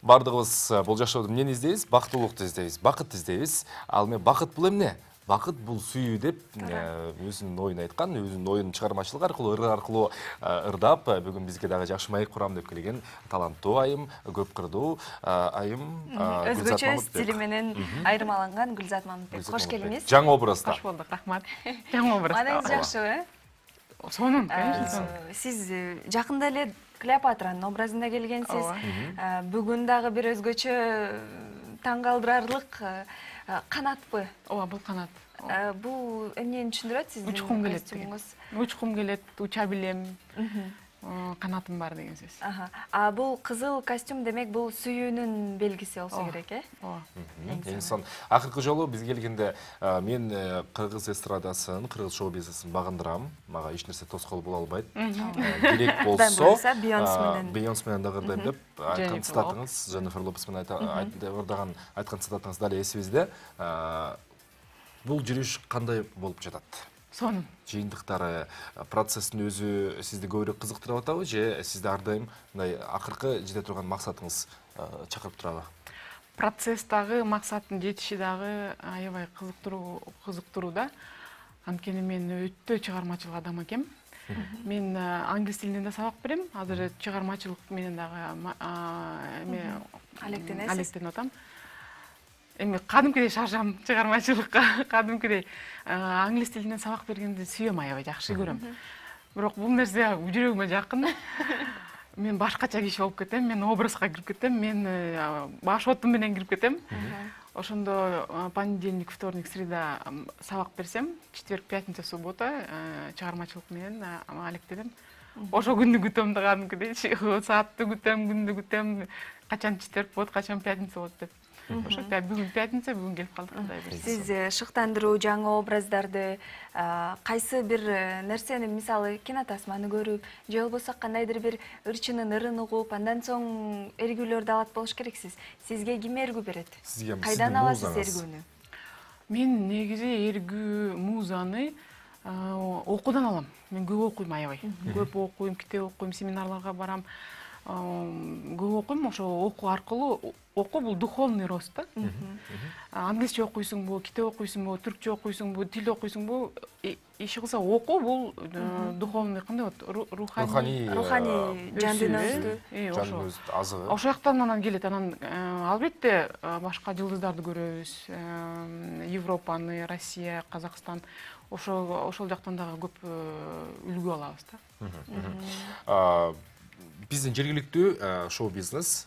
бардығыз бұл жашоодо эмнени издейбиз? Бактылуулукту издейбиз, бакыт издейбиз. Ал эми бакыт бул эмне? Бакыт бул сүйүү деп өзүнүн оюн айткан, өзүнүн оюн чыгармачылык аркылуу, ыр аркылуу ырдап, бүгүн бизге дагы жакшы маек курам деп келген таланттуу айым, көп кырдуу айым өзгөчө стили менен айырмаланган Гүлзат Мамытбек. Кош келиңиз. Жаңы образда. Кош болдук, рахмат. Жаңы образда. Манеңиз жакшыбы? Сонун, конечно. Сиз жакында эле Клеопатранын образында келгенсиз. Бүгүн дагы бир өзгөчө таң калтырарлык канатпы? Ооба, бул канат. Бул эмнени түшүндүрөт сиздин учкум келет. Учкум келет, уча билем. Канатым бар деген сөз. Бул кызыл костюм демек бул сүйүүнүн белгиси болсо керек, э? Ооба. Энсон акыркы жолу биз келгенде мен кыргыз эстрадасын, кыргыз шоу бизнесин багындырам. Мага эч нерсе тоскоол боло албайт. Керек болсо Бейонс менен дагы ырдайм деп айткан цитатыңыз, Дженнифер Лопес менен ырдаган айткан цитатыңыз дали эсибизде. Бул жүрүш кандай болуп жатат? Сонун. Жыйынтыктары, процесстин өзү сизди көбүрөөк кызыктырып атабы же сизди ар дайым мындай акыркы жете турган максатыңыз чакырып турабы? Процесс дагы, максаттын жетиши дагы аябай кызыктыруу да. Анткени мен өтө чыгармачыл адам экем. Мен англис тилинен да сабак берем. Азыр чыгармачылык менен дагы алектенип атам. Эми кадимкидей шаршам чыгармачылыкка, кадимкидей англис тилинен сабак бергенди сүйөм, аябай жакшы көрөм. Бирок бул нерсе жүрөгүмө жакын. Мен башкача киши болуп кетем, мен образга кирип кетем, мен баш отум менен кирип кетем. Ошондо понедельник, вторник, среда сабак берсем, четверг, пятница, суббота чыгармачылык менен алектенем. Ошо күндү күтөм да кадимкидей, саатты күтөм, күндү күтөм, качан четверг болот, качан пятница болот деп. Ошо бүгүн пятница, бүгүн келип калдык мындай бир. Сиз шыктандыруу, жаңы образдарды, кайсы бир нерсени, мисалы кинотасманы көрүп, же болбосо кандайдыр бир ырчынын ырын угуп, андан соң эргүүлөрдү алат болуш керексиз. Сизге ким эргүү берет? Кайдан аласыз эргүүнү? Мен негизи эргүү, музаны окуудан алам. Мен көп окуйм, аябай. Көп окуйм, китеп окуйм, семинарларга барам. Көп окуйм, ошо окуу аркылуу, окуу бул духовный рост да. Англисче окуйсуңбу, китеп окуйсуңбу, түркчө окуйсуңбу, тил окуйсуңбу, иши кылса окуу бул духовный, кандай болот, руханий жандын азыгы. Ошол жактан анан келет. Анан албетте башка жылдыздарды көрөбүз. Европаны, Россия, Казакстан. Ошол жактан дагы көп үлгү алабыз да. Биздин жергиликтүү шоу бизнес,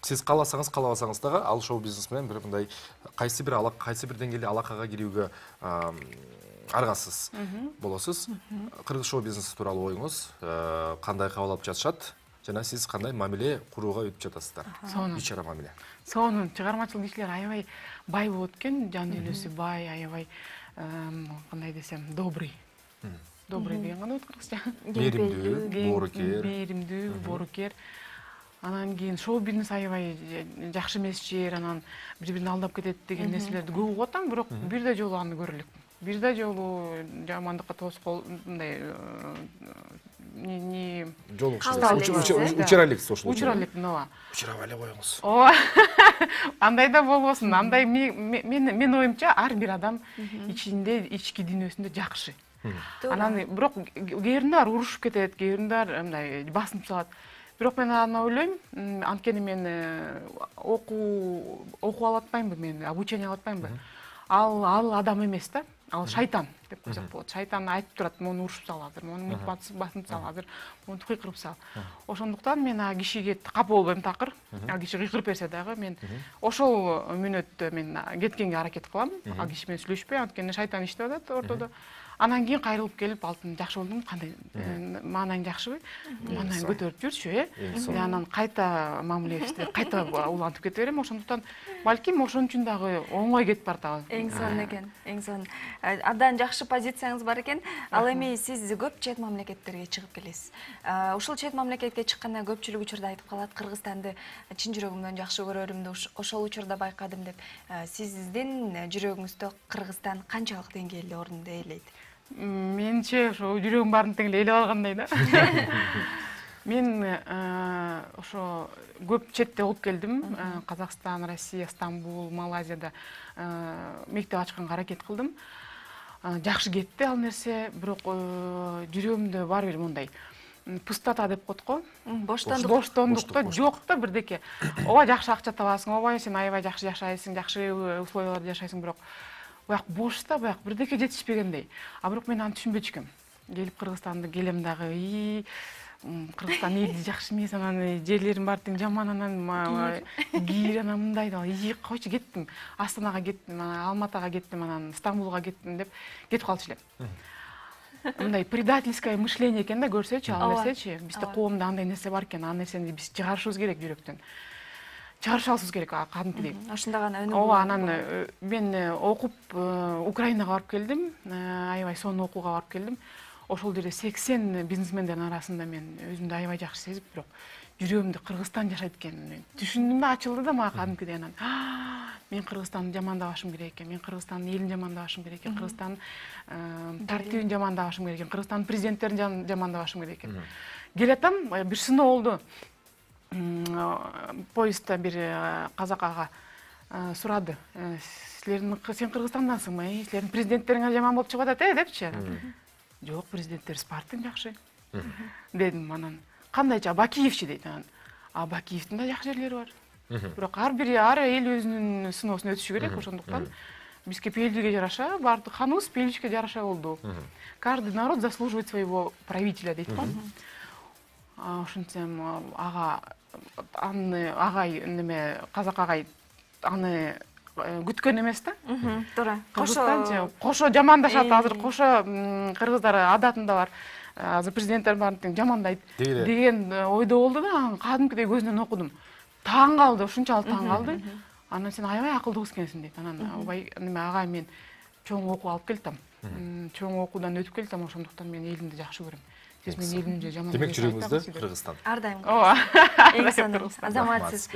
сиз кааласаңыз, каалабасаңыз дагы ал шоу бизнес менен бир мындай кайсы бир деңгээлде алакага кирүүгө аргасыз болосуз. Кыргыз шоу бизнеси тууралуу оюңуз кандай кабыл алып жатышат жана сиз кандай мамиле курууга өтүп жатасыздар? Сонун. Ичара мамиле. Сонун. Чыгармачыл кишилер аябай бай болот экен, жан дүйнөсү бай, аябай кандай десем, добрый. Добрый деген кандай болот кыргызча? Беримдүү, боорукер. Беримдүү, боорукер. Анан кийин шоу бизнес аябай жакшы эмес жер, анан бири-бирин алдап кетет деген нерселерди көп угуп атам, бирок бир да жолу аны көрө элекмин. Бир да жолу жамандыкка тоскоол мындай учура элексиз ошол. Учура элекмин, ооба. Учурабай эле коюңуз. Ооба. Андай да болбосун. Андай мен оюмча ар бир адам ичинде, ички дүйнөсүндө жакшы. Анан бирок кээриндер урушуп кетет, кээриндер мындай басынып салат. Бирок мен аны ойлойм, анткени мен окуу алып атпаймынбы, мен обучение алып атпаймынбы. Ал адам эмес да. Ал шайтан деп койсок болот. Шайтан айтып турат, мону урушуп сал азыр, мону басынып сал азыр, мону кыйкырып сал. Ошондуктан мен кишиге капа болбойм такыр. Ал киши кыйкырып берсе дагы мен ошол мүнөттө мен кеткенге аракет кылам. Ал киши менен сүйлөшпөй, анткени шайтан иштеп атат ортодо. Анан кийин кайрылып келип, алтын жакшы болдуңбу, кандай маанаң жакшыбы? Маанаң көтөрүп жүрчү, Мен анан кайта мамилебизди кайта улантып кете берем. Ошондуктан балким ошон үчүн дагы оңой кетип бартабы. Эң сонун экен, эң сонун. Абдан жакшы позицияңыз бар экен. Ал эми сиз көп чет мамлекеттерге чыгып келесиз. Ушул чет мамлекетке чыкканда көпчүлүк учурда айтып калат, Кыргызстанды чын жүрөгүмдөн жакшы көрөрүмдү ошол учурда байкадым деп. Сиздин жүрөгүңүздө Кыргызстан канчалык деңгээлде орунду ээлейт? Менче ошо жүрөгүм барын тең эле алгандай да. Мен ошо көп четте болуп келдим. Казакстан, Россия, Стамбул, Малайзияда мектеп ачканга аракет кылдым. Жакшы кетти ал нерсе, бирок жүрөгүмдө бар бир мындай пустота деп коет го. Боштондукта жок да бирдеке. Ооба жакшы акча табасың, ооба сен аябай жакшы жашайсың, жакшы условияларда жашайсың, бирок бияк бош да, бияк бирдеке жетишпегендей. А бирок мен аны түшүнбөчү экенмин. Келип Кыргызстанды келем дагы, Кыргызстан элди жакшы эмес, анан жерлерин баары тең жаман, анан кийир, анан мындай да, койчу кеттим. Астанага кеттим, анан Алматага кеттим, анан Стамбулга кеттим деп кетип калчу элем. Мындай предательское мышление экен да, көрсөчү, ал нерсечи. Бизде коомдо андай нерсе бар экен, ал нерсени биз чыгарышыбыз керек жүрөктөн. Чыгарышыбыз керек кадимкидей. Ошондо гана өнүгүү. Ооба, анан мен окуп Украинага барып келдим, аябай сонун окууга барып келдим. Ошол жерде 80 бизнесмендердин арасында мен өзүмдү аябай жакшы сезип, бирок жүрөгүмдө Кыргызстан жашайт экенин түшүндүм да, ачылды да мага кадимкидей. Анан мен Кыргызстанды жамандабашым керек экен, мен Кыргызстандын элин жамандабашым керек экен, Кыргызстандын тартибин жамандабашым керек экен, Кыргызстандын президенттерин жамандабашым керек экен. Келатам, бир сыноо болду. Поездда бир казак ага сурады. Сен Кыргызстандансыңбы? Силердин президенттериңер жаман болуп чыгып атат, депчи. Жок, президенттерибиз баардык жакшы дедим. Анан кандайча Бакиевчи дейт. Анан Бакиевдин да жакшы жерлери бар. Бирок ар эл өзүнүн сыноосун өтүшү керек, ошондуктан бизге пейилдиге жараша, баардык ханыбыз пейилдикке жараша болду. Каждый народ заслуживает своего правителя дейт го. Ошентсем агай неме казак агай аны күткөн эмес да. Туура. Кошо жамандашат, азыр кошо кыргыздар адатында бар. Азыр президенттер баарын тең жамандайт деген ойдо болду да, кадимкидей көзүнөн окудум. Таң калды, ушунчалык таң калды. Анан сен аябай акылдуу кыз экенсиң дейт. Анан неме агай, мен чоң окуу алып келтим. Чоң окуудан өтүп келтим, ошондуктан мен элимди жакшы көрөм. Сиз мен элимди жаман. Демек жүрөгүңүздө Кыргызстан. Ар дайым. Ооба. Эң сонун азаматсыз.